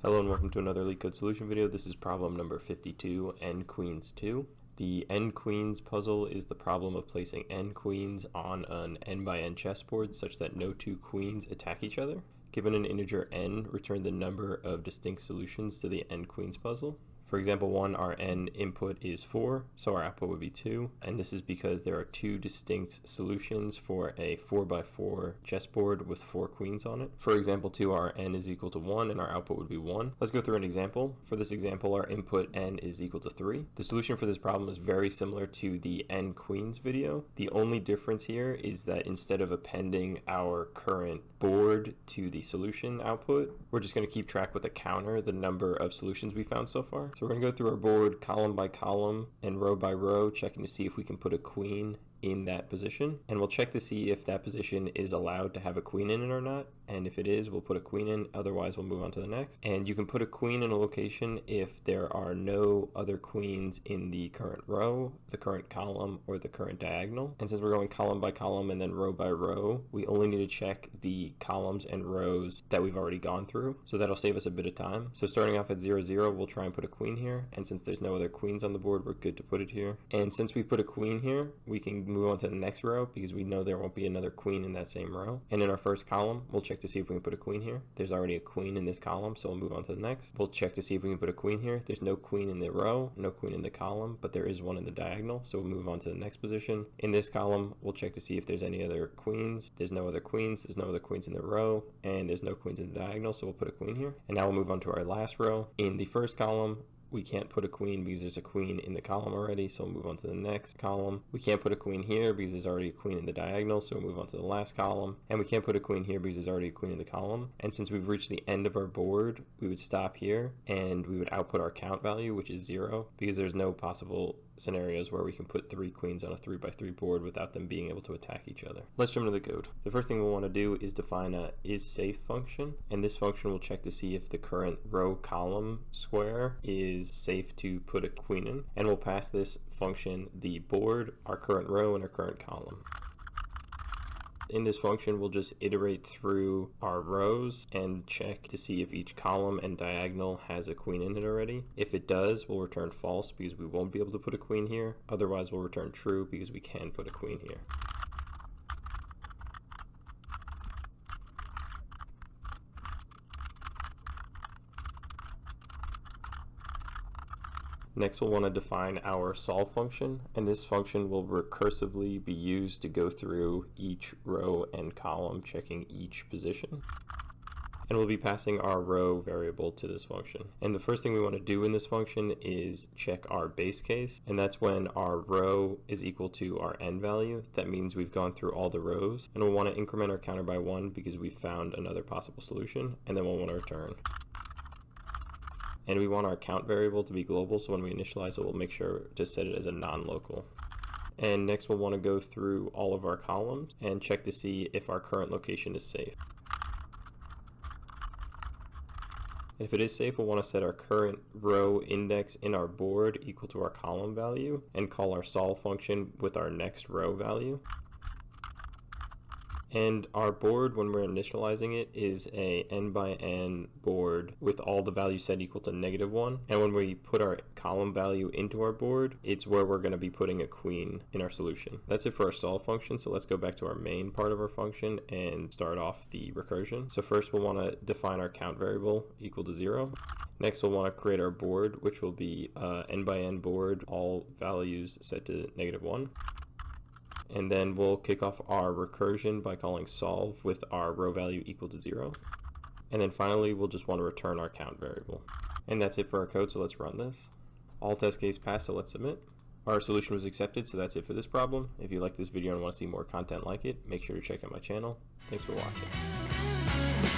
Hello and welcome to another LeetCode solution video. This is problem number 52, N-Queens II. The N-Queens puzzle is the problem of placing N-Queens on an n-by-n chessboard such that no two queens attack each other. Given an integer n, return the number of distinct solutions to the N-Queens puzzle. For example 1, our n input is 4, so our output would be 2, and this is because there are two distinct solutions for a 4x4 chessboard with 4 queens on it. For example 2, our n is equal to 1 and our output would be 1. Let's go through an example. For this example, our input n is equal to 3. The solution for this problem is very similar to the N-Queens video. The only difference here is that instead of appending our current board to the solution output, we're just going to keep track with a counter the number of solutions we found so far. So we're going to go through our board column by column and row by row, checking to see if we can put a queen in that position, and we'll check to see if that position is allowed to have a queen in it or not, and if it is, we'll put a queen in, otherwise we'll move on to the next. And you can put a queen in a location if there are no other queens in the current row, the current column, or the current diagonal. And since we're going column by column and then row by row, we only need to check the columns and rows that we've already gone through, so that'll save us a bit of time. So starting off at 0, 0, we'll try and put a queen here, and since there's no other queens on the board, we're good to put it here. And since we put a queen here, we can move on to the next row because we know there won't be another queen in that same row. And in our first column, we'll check to see if we can put a queen here. There's already a queen in this column, so we'll move on to the next. We'll check to see if we can put a queen here. There's no queen in the row, no queen in the column, but there is one in the diagonal, so we'll move on to the next position. In this column, we'll check to see if there's any other queens. There's no other queens, there's no other queens in the row, and there's no queens in the diagonal, so we'll put a queen here. And now we'll move on to our last row. In the first column, we can't put a queen because there's a queen in the column already, so we'll move on to the next column. We can't put a queen here because there's already a queen in the diagonal, so we'll move on to the last column. And we can't put a queen here because there's already a queen in the column. And since we've reached the end of our board, we would stop here and we would output our count value, which is 0, because there's no possible scenarios where we can put 3 queens on a 3x3 board without them being able to attack each other. Let's jump into the code. The first thing we'll want to do is define a isSafe function, and this function will check to see if the current row column square is safe to put a queen in, and we'll pass this function the board, our current row, and our current column. In this function, we'll just iterate through our rows and check to see if each column and diagonal has a queen in it already. If it does, we'll return false because we won't be able to put a queen here. Otherwise, we'll return true because we can put a queen here. Next, we'll want to define our solve function, and this function will recursively be used to go through each row and column, checking each position. And we'll be passing our row variable to this function. And the first thing we want to do in this function is check our base case, and that's when our row is equal to our n value. That means we've gone through all the rows, and we'll want to increment our counter by 1 because we've found another possible solution, and then we'll want to return. And we want our count variable to be global, so when we initialize it, we'll make sure to set it as a non-local. And next we'll want to go through all of our columns and check to see if our current location is safe. And if it is safe, we'll want to set our current row index in our board equal to our column value and call our solve function with our next row value. And our board, when we're initializing it, is a n-by-n board with all the values set equal to -1. And when we put our column value into our board, it's where we're going to be putting a queen in our solution. That's it for our solve function, so let's go back to our main part of our function and start off the recursion. So first we'll want to define our count variable equal to 0. Next we'll want to create our board, which will be n-by-n board, all values set to -1. And then we'll kick off our recursion by calling solve with our row value equal to 0. And then finally, we'll just want to return our count variable. And that's it for our code, so let's run this. All test case passed, so let's submit. Our solution was accepted, so that's it for this problem. If you like this video and want to see more content like it, make sure to check out my channel. Thanks for watching.